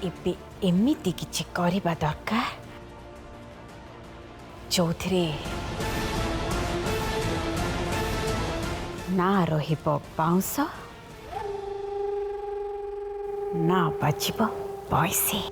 एबे एमिति किछि करिबा दरकार चौधरी ना रहिबो बाउंस ना बाजिबो पैसे।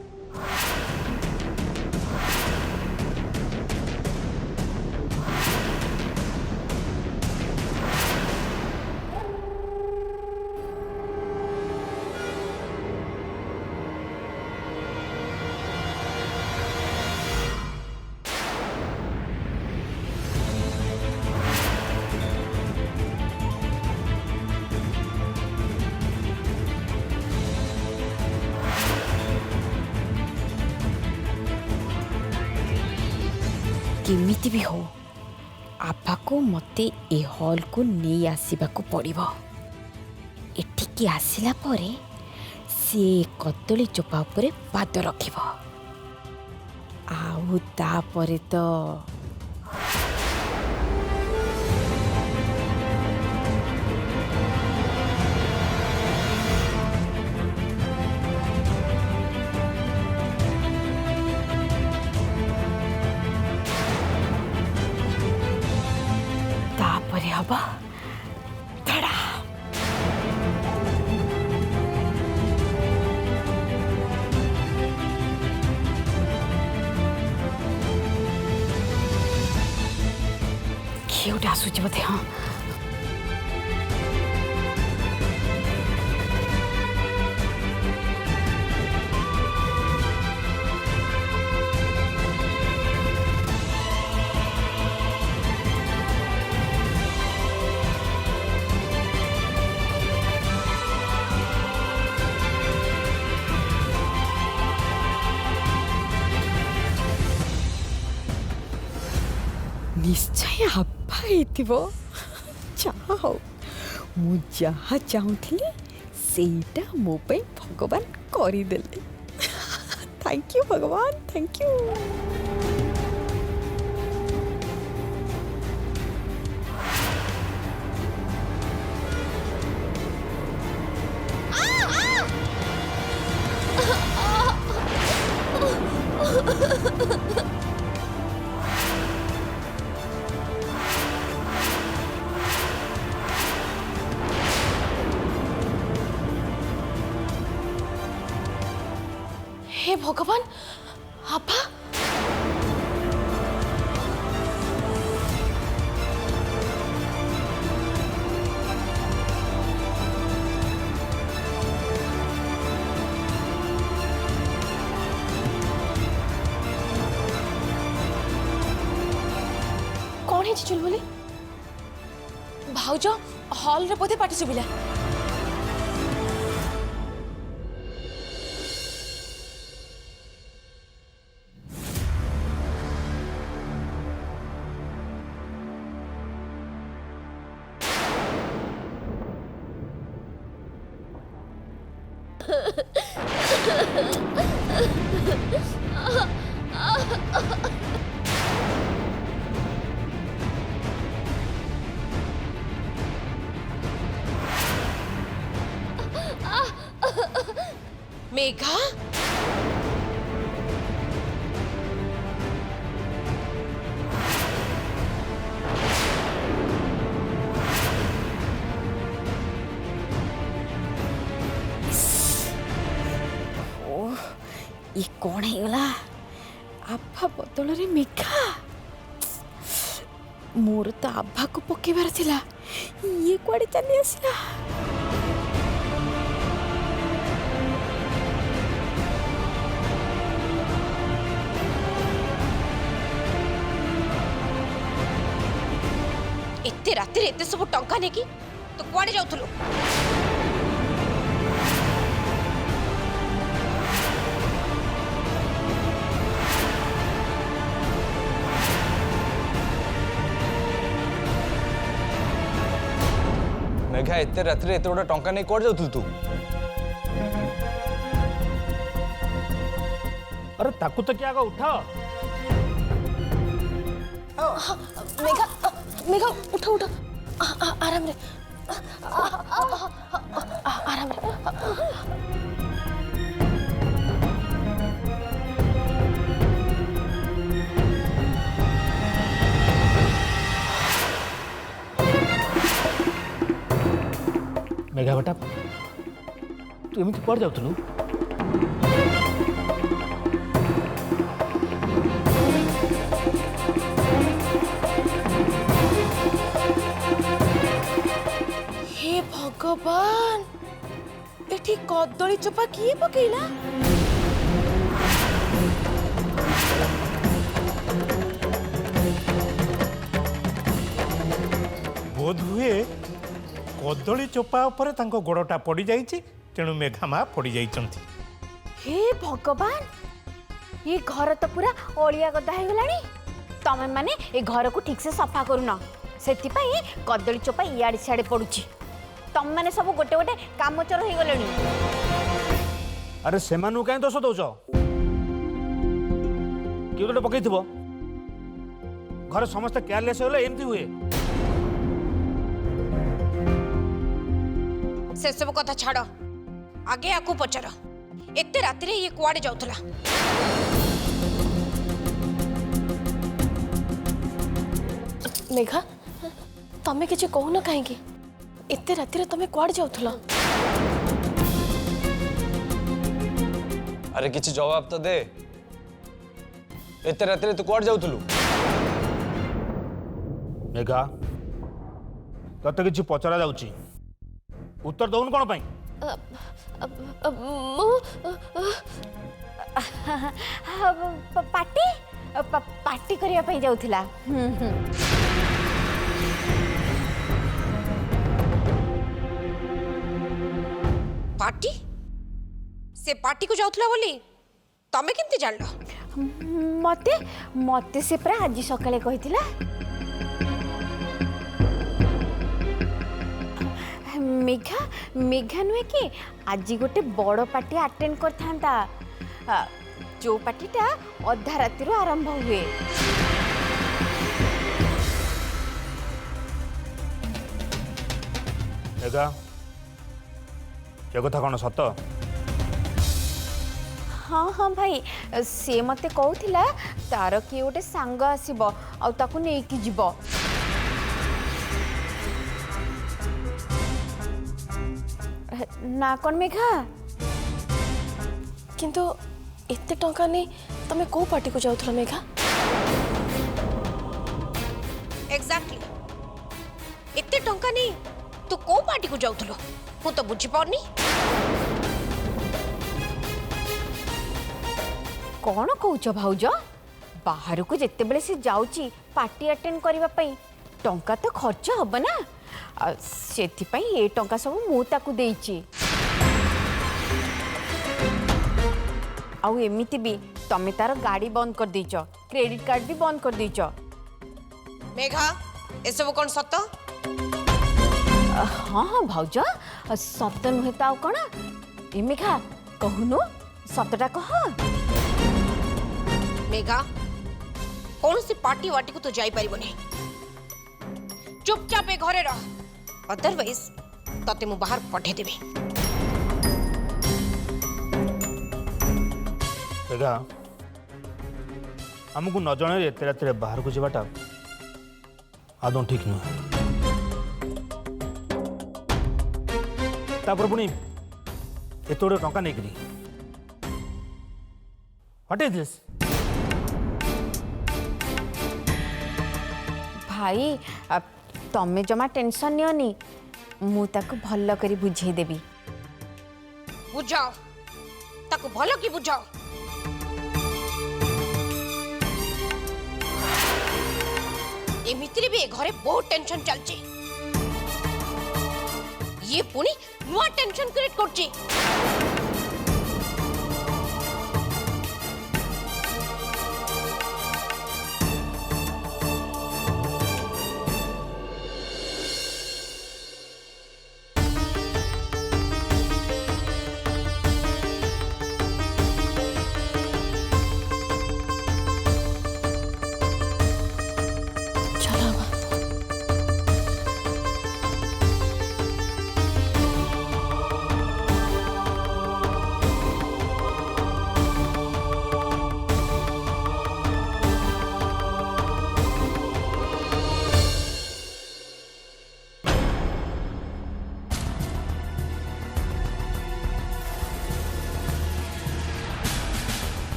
केमिति भी हो आपा को मते ए हॉल को नहीं आसीबा को पड़िबो। एठिकी आसिला परे से कदली चोपा उपरे पाद रखिबो आउ ता परे तो हबा धड़ा। क्यों आसूची बोधे हाँ निश्चय आप्पा चाहो मु जहा चाहूली सेटा मो पे भगवान करदेले। थैंक यू भगवान थैंक यू। हे भगवान आपा कौन है चुलबुली भाउज हॉल रे बोधे पाटी सुबिला। मेघा ये कौन है गला आभा बदल रे मेघा मोर तो आभा को पकेबार थिला ये कुआडे चली आसला। एते राति एते सब टंका नेकी तो कुआडे जाउथलो? मेघा एते राति एते गोटा टंका नहीं कोड जाउथल तू? अरे ताकू तो क्या उठा मेघा मेघा उठो उठो आराम रे आराम रे मेघा बेटा तू एमती कुआड़ जाऊलु? हे भगवान एठी कदली चोपा किए पकेला? बोध हुए कदली चोपा उपरे तांको गोड़टा पड़ जाइछि तेणु मेघा माँ पड़ जाइछंती। हे भगवान ये घर तो पूरा ओलिया गदा हो गलानी। तमे माने ए घर को ठीक से सफा करूना सेति पई कदली चोपा इयाडे सियाडे पडुची। तम माने सब गोटे गोटे कामचोर हो गलेनी। अरे सेमानु काहे दोष दउछ? किए गोटे पकईथिबो घर समस्त केयरलेस होले एमती हुए। से सब कथा छाड़ आगे आकु पचार एते रातिरे ये कुआडे जाउथला? मेघा तमे किछि कहून काहेकि एते रातिरे तमे कुआड जाउथला? अरे किसी जवाब तो दे। एते रातिरे तू कुआड़ जाउथलु? मेघा तते किछि पचरा जाउछि उत्तर दउन कोन पई? पार्टी पार्टी करिया पई जाउथला। पार्टी से पार्टी को जाउथला बोली तमे केमते जानलो? मते मते से पूरा आज सकाळे कहिथिला। मेघा मेघा नुहे कि आज गोटे बड़ पार्टी अटेंड कर थांता जो पार्टीटा अधा राति आरंभ हुए। मेघा ये कथा कौन सत? हाँ हाँ भाई से मते कहूथिला तार किए गोटे सांग आसीबो आ ताकू नेकी जीवो। ना कौन मेघा? किंतु एते टंका नै तमे को पार्टी को जाउथला मेघा? एग्जैक्टली एते टंका नहीं तू को पार्टी को जाउथलो मु तो बुझी पाउनी। कौन कहूच भाउज? बाहर को जिते बेले से जाउची पार्टी अटेंड करबा पई टंका तो खर्च हब ना सेति पई ए टंका सब मु ताकू देइची। आउ एमिति भी तमे तार गाड़ी बंद कर दीच क्रेडिट कार्ड भी बंद कर दीच। मेघा ए सब कोन सत? हाँ हाँ भाउज सत नुहे तो आउ कौन? ए मेघा कहूनु सतटा कह। मेघा कौन सी पार्टी वाटी को तो जाई परिबो नहीं। चुपचाप ए घरे रह अदरवाइज तते मु बाहर पठे देबे। मेघा हमको न जण एते राति बाहर को जावाटा आदौ ठीक नुहे। तापर पुणी एते गोटे टंका नहीं करी व्हाट इज दिस? भाई तमे जमा टेंशन नियोनी मु ताको भल करी बुझे देबी। बुझाओ ताको भलो की बुझाओ। एमितिरे भी ए घरे बहुत टेंशन चलची। ये पुणी नुआ टेंशन क्रिएट करची।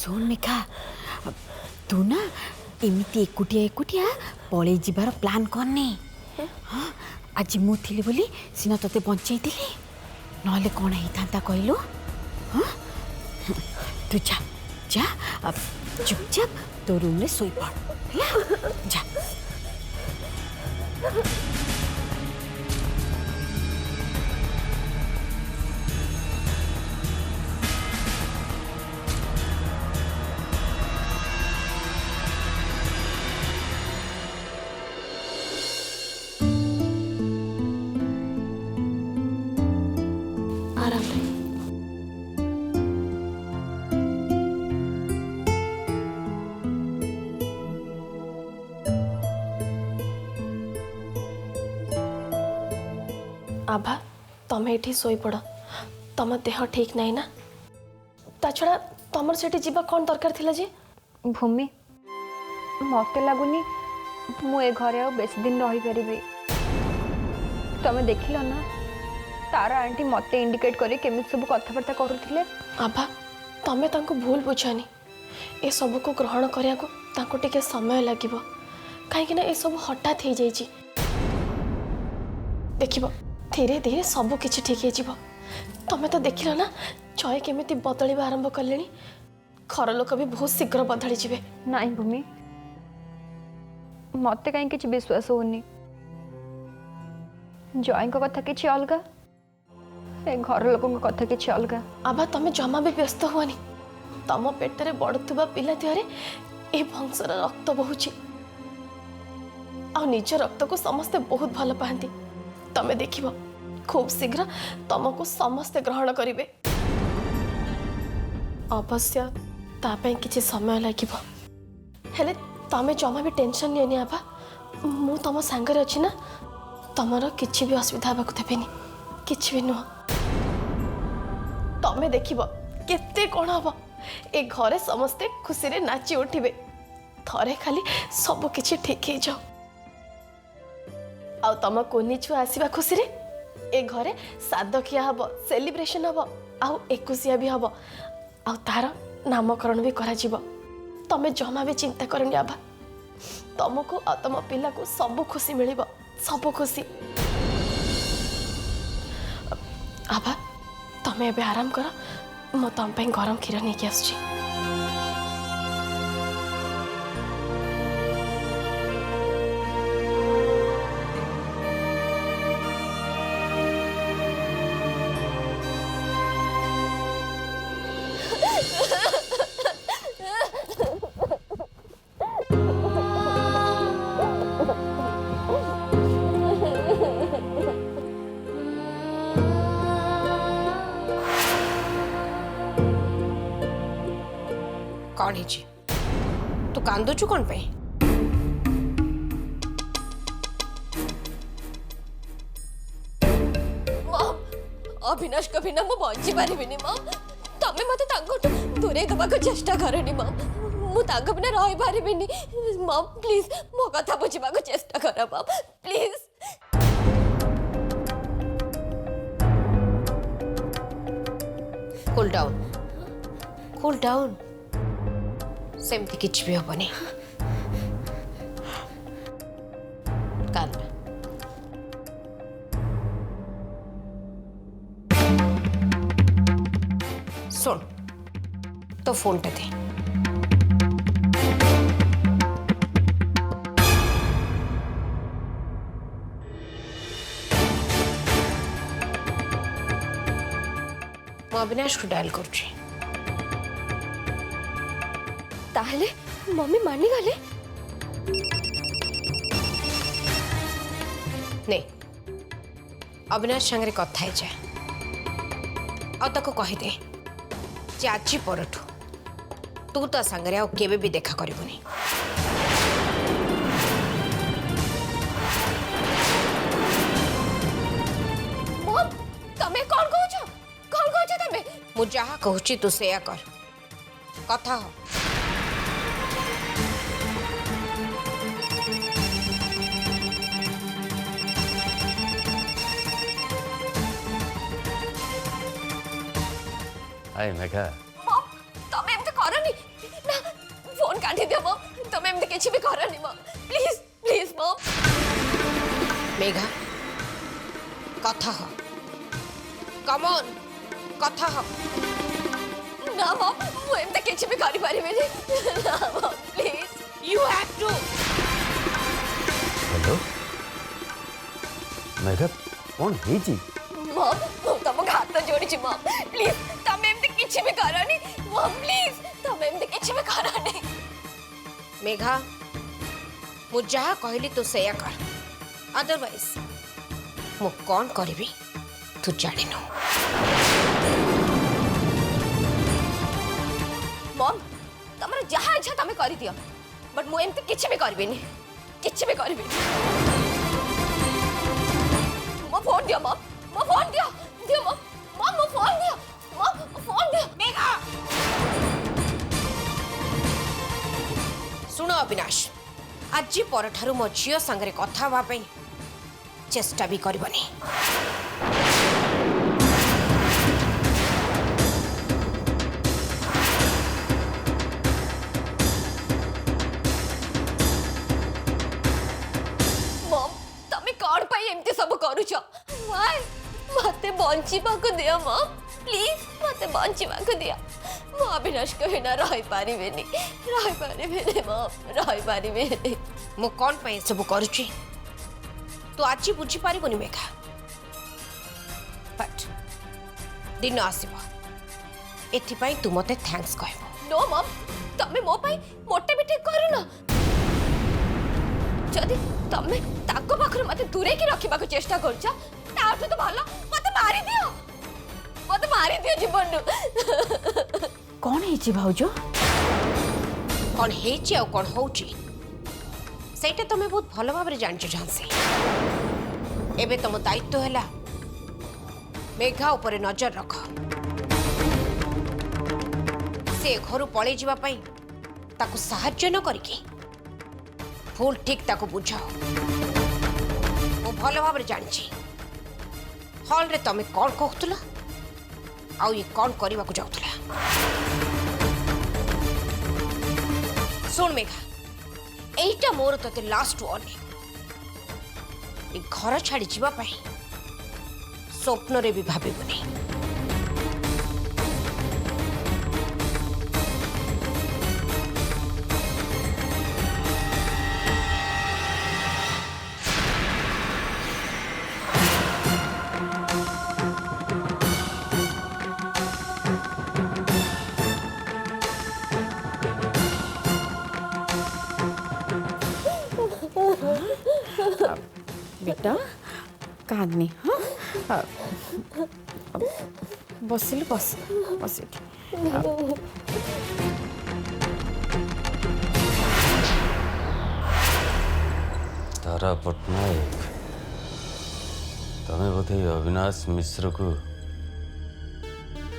ଶୁଣ ମେଘା ତୁ ନା ଏମିତି ଏକୁଟିଆ ଏକୁଟିଆ ପଳେଇ ଯିବାର ପ୍ଲାନ୍ କରନି। ହଁ ଆଜି ମୁଁ ଥିଲି ବୋଲି ସିନା ତତେ ବଞ୍ଚେଇଥିଲି ନହେଲେ କ'ଣ ହେଇଥାନ୍ତା କହିଲୁ? ହଁ ତୁ ଯା ଯା ଚୁପଚାପ ତୋ ରୁମ୍ରେ ଶୋଇପଡ଼ ହେଲା ଯା। आराम रे। आभा तमे एठी सोई पड़। तम देह ठीक नहीं ना ता छड़ा तमर सेठी जीवा कौन दरकार थिला जे? भूमि मत लगुनि मु ए घरे आ बेस दिन रही पारिबी। तमे देखिल ना तारा आंटी मते इंडिकेट करे केमि सब कथाबार्ता करूथिले। आभा तमे तांको भूल बुझानी ए सब को ग्रहण करिया को तांको टिके समय लागिबो काहे कि ना ए सब हठात हे जाई छी। देखिबो धीरे धीरे सब किछि ठीक हे जिवो। तमे तो देखिल ना जय केमिति बदलिबा आरंभ करलेनी। घर लोक भी बहुत शीघ्र बदली जिवे। नाई भूमि मते कहीं किछि विश्वास होनी। जय को कथा किछि अलगा ए घर लोक को कथा किछि अलगा। आभा तमे जमा भी व्यस्त हुआनी। तम पेटरे बड़ुवा पिला देहरे ए वंशर रक्त बहुची आ निज रक्त को समस्ते बहुत भल पाती। तमे देखिबो खूब शीघ्र तुमको समस्ते ग्रहण करिवे। अवश्य तापई किछि समय लागिबो हेले तमे जमा भी टेंशन नियनी। आभा मु तम सांगरे अछि ना तमरो किछि भी असुविधा बाकु देबेनी किछि भी नुह। तमे देखिबो केते कोन हबो ए घरे समस्ते खुशी रे नाची उठिबे। थरे खाली सब किछि ठीक हे जाओ आ तम कोनी छुआ आसीबा खुशी रे ए घरे साद खिया हबो सेलिब्रेशन हबो आ एकुसिया भी हबो आ तार नामकरण भी करा जीवो। तमे जमा भी चिंता करनी आभा तुमको आ तुम पिला को सब खुशी मिलिबो सब खुशी। आभा तमे एबे आराम कर मो तम पे गरम क्षीर नहीं कि आसुची। कौन है तू कांदुचु कौन पे? अविनाश कभी ना मु बंची पारिबिनी मां। तमे मते तांगोटू दूरे दबा को चेष्टा करनी मां। मु तांग बिना रही पारिबिनी मां। प्लीज मो कथा बुझिबा को चेष्टा कर मां please. Cool down cool down सेमती किछ भी हबनी। कांद सुन तो फोन टे दे। ମୁଁ ଅବିନାଶ କୁ ଡାଏଲ କରୁଛି। ताहले मम्मी मानी गले? ने अविनाश संगे कथा है जा आ ताको कहि दे जे आज परठू तू तो संगे आ केबे भी देखा करबुनी। मम तमे कौन कहछ तमे? मु जहा कहूची तू सेया कर कथा हो। हाय मेघा मम तमे एमते करनी फोन काटी दियो मम तमे एमती किछि भी करनी मम प्लीज प्लीज मम मेघा कथा हो कम ऑन कथा हो ना मम मु एमती किछि भी करि परिबेनी ना मम please you have to hello Megha कौन है मम मु तम हाथ जोड़ी मम प्लीज तमे एमती किछि भी करनी मम प्लीज तमे एमती किछि भी करनी मेघा मु जहा कहली तू सेया कर अदरवाइज मु कौन करबी तू जानिनु मम तमर जहा इच्छा तमे करि दियो बट मु एमती किछि भी करबिनी किछि भी करबिनी मो फोन दियो मम मो फोन दियो दियो मम मो फोन दियो मम फोन दियो मेघा सुनो अविनाश आज परठारु मो झियो संगरे कथा हवा पई चेष्टा भी करबनी मम तमे कोन पई एमती सब करूछो व्हाई मते बंचीबा को दियो मम प्लीज मते बंचीबा को दियो मो अविनाश को बिना रही पारिबेनी मम रही पारिबेनी मु कौन पई सब करूची तू आज बुझी पारिबनी मेघा बट दिन आसीबो एथिपाई तू मते थैंक्स कहबो नो मम तमे मो पई मोटे भी ठीक करू ना जदि तमे ताको पाखरे मते दूरे की रखिबा को चेष्टा करछा ताठु तो भलो मते मारी दियो जीवन कौन है भाउजो कौन हेची और कौन होची सेटा तमे बहुत भलो भाबरे जानछ झांसी एबे तम दायित्व हैला मेघा ऊपर नजर रख से घरु पळे जीवा पई ताको सहाय्य न करिकी फुल ठीक ताको बुझाओ मो भलो भाबरे जानछि हॉल रे तमे कौन कहतुला आउ ये कौन करबा को जाउतुला सुन मेघा एटा मोर तते लास्ट वार्निंग ए घर छाड़ी जीवा पाई स्वप्न रे भी भाबिबनी बेटा कांदनी हाँ बसिल बस बस तारा पट्टनायक तमें बोधे अविनाश मिश्र को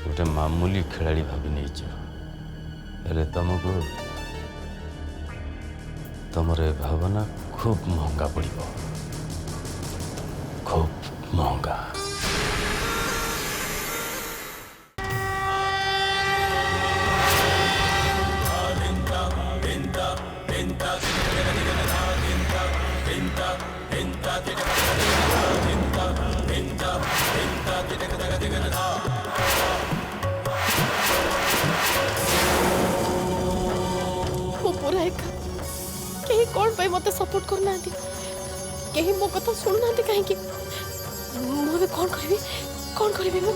गोटे मामूली खिलाड़ी भाभी नहीं तुमको तुमर भावना खूब महंगा पड़ो खूब महंगा मु पूरा एका कहीं कौन पे मते सपोर्ट करना कहीं मो कथा सुनना कहीं मुझे कौन करी मु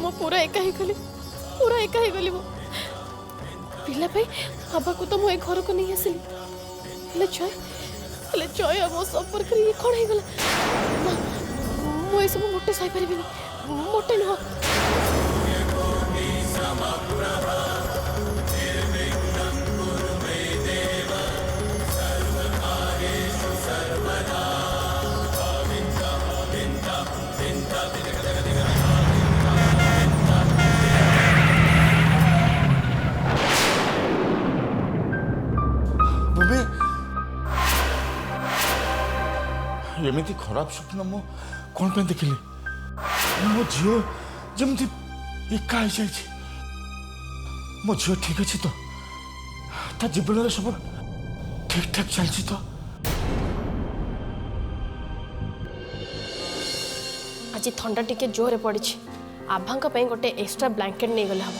मो पूरा एका ही गली मो पिला भाई बाबा को तो मो घर को नहीं आसिली हेले जय मो संपर्क रे कौन है गला मो ए सब मोटे सही परिबिनी मोटे न एमती खराब स्वप्न मु कौन पे देखिली ମୋ ଝିଅ ଯେମିତି ଏକା ହେଇଯାଇଛି। ମୋ ଝିଅ ଠିକ ଅଛି ତ? ତା ଜୀବନରେ ସବୁ ଠିକ ଠାକ ଚାଲିଛି ତ? ଆଜି ଥଣ୍ଡା ଟିକେ ଜୋରରେ ପଡ଼ିଛି। ଆଭାଙ୍କ ପାଇଁ ଗୋଟେ ଏକ୍ସଟ୍ରା ବ୍ଲାଙ୍କେଟ୍ ନେଇଗଲେ ହବ।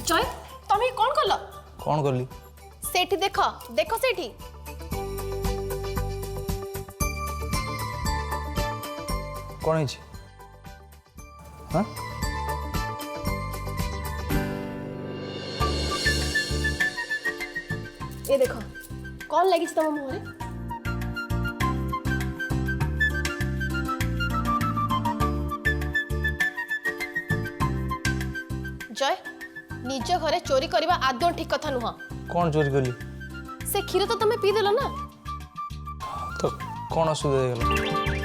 জয় তুমি কোন কল? କ'ଣ କଲି? সেটি দেখ দেখ সেটি କ'ଣ ହେଇଛି? ହଁ এ দেখ কোন লাগিছে তোমার মুহরে? জয় নিজ ঘরে চোরি করিবা আদৌ ঠিক কথা নুহ। କ'ଣ ଚୋରି କଲି? সে ক্ষীর তো তুমি পিদেল না। ତ କ'ଣ ଅସୁବିଧା ହେଇଗଲା?